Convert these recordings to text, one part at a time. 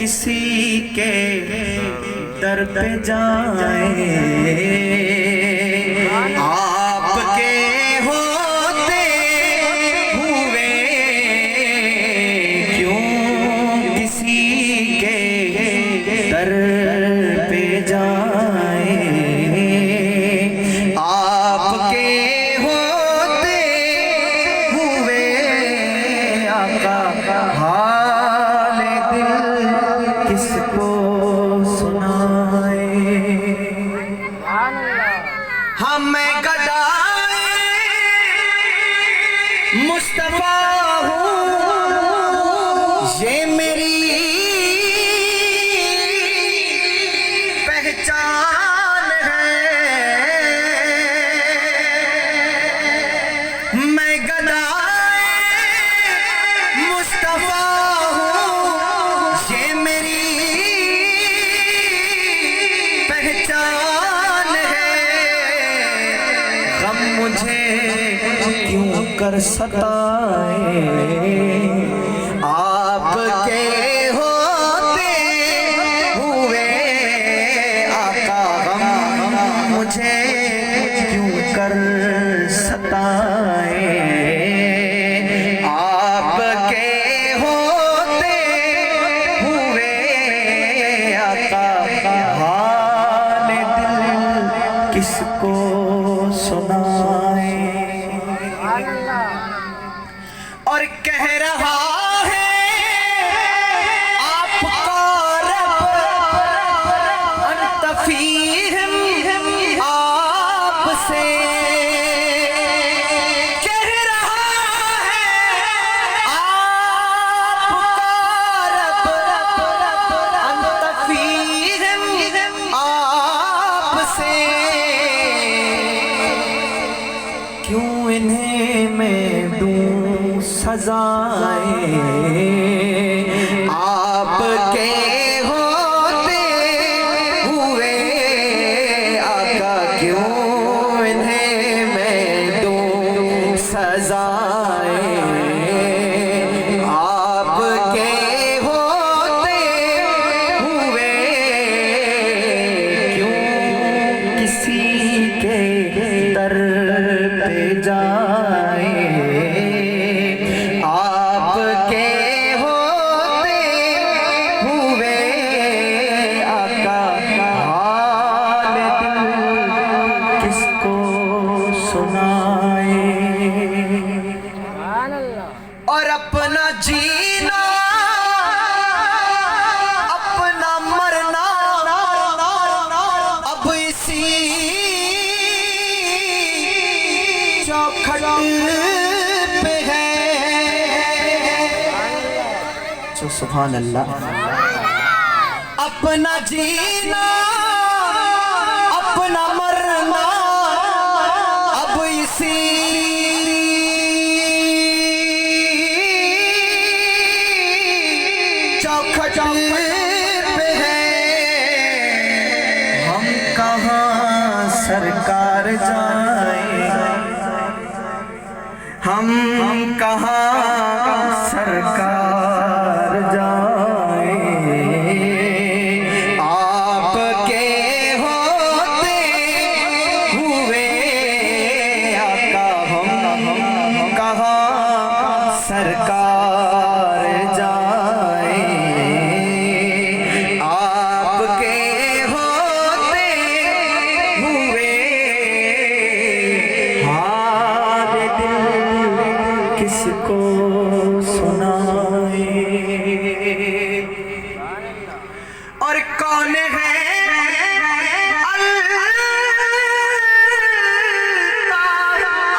किसी के दर पे जाए, आपके होते हुए क्यों किसी के दर पे जाए, आपके होते हुए आका हाल दिल किसको सुनाए। मैं गदाए मुस्तफा हूँ, ये मेरी पहचान है। मैं गदाए मुस्तफा हूँ, ये मेरी पहचान है। गम मुझे क्यों कर सताए, आपके होते हुए आका गम मुझे क्यों कर सताए, आपके होते हुए आका हाल दिल किसको सुनाए। और कह रहा है आपका रब अंत फीहिम आपसे, कह रहा है आपका रब अंत फीहिम आपसे, क्यों इन्हें मैं दूं सजाएं, आपके होते हुए आका क्यों इन्हें मैं दूं सजाएं, आपके होते हुए क्यों किसी के दर पे जाए, आपके होते हुए आका हाल दिल किसको सुनाए। और अपना जीना अपना मरना अब इसी चौखट पे है। जो सुभान अल्लाह। अपना जीना अपना मरना अब इसी चौखट पे है। हम कहाँ सरकार जाए, हम कहाँ सरकार जाए, आपके होते हुए आका हम कहाँ सरकार जाए, आपके होते हुए हाल दिल किसको सुनाए। और कौन है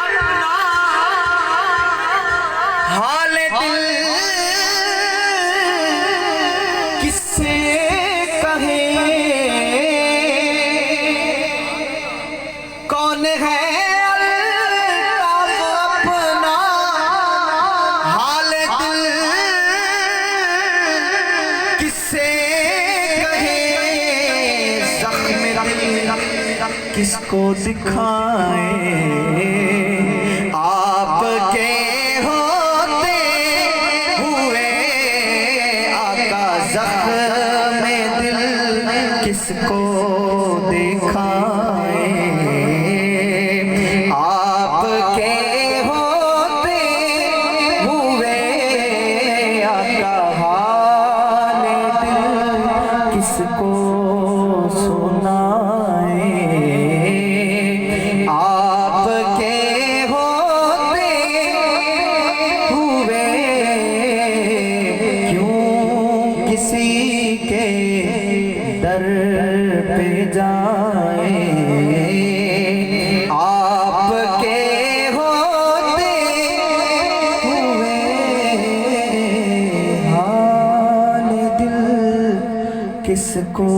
अपना हाल दिल किससे कहे, कौन है अपना हाल दिल किससे कहे, जख्म दिल किसको दिखाए, आपके होते हुए आका जख्म किसको दिखाए। आपके होते हुए आका हाल दिल किसको सुनाए। आपके होते हुए क्यों किसी के दर पे जाए। आपके होते हुए हाल दिल किसको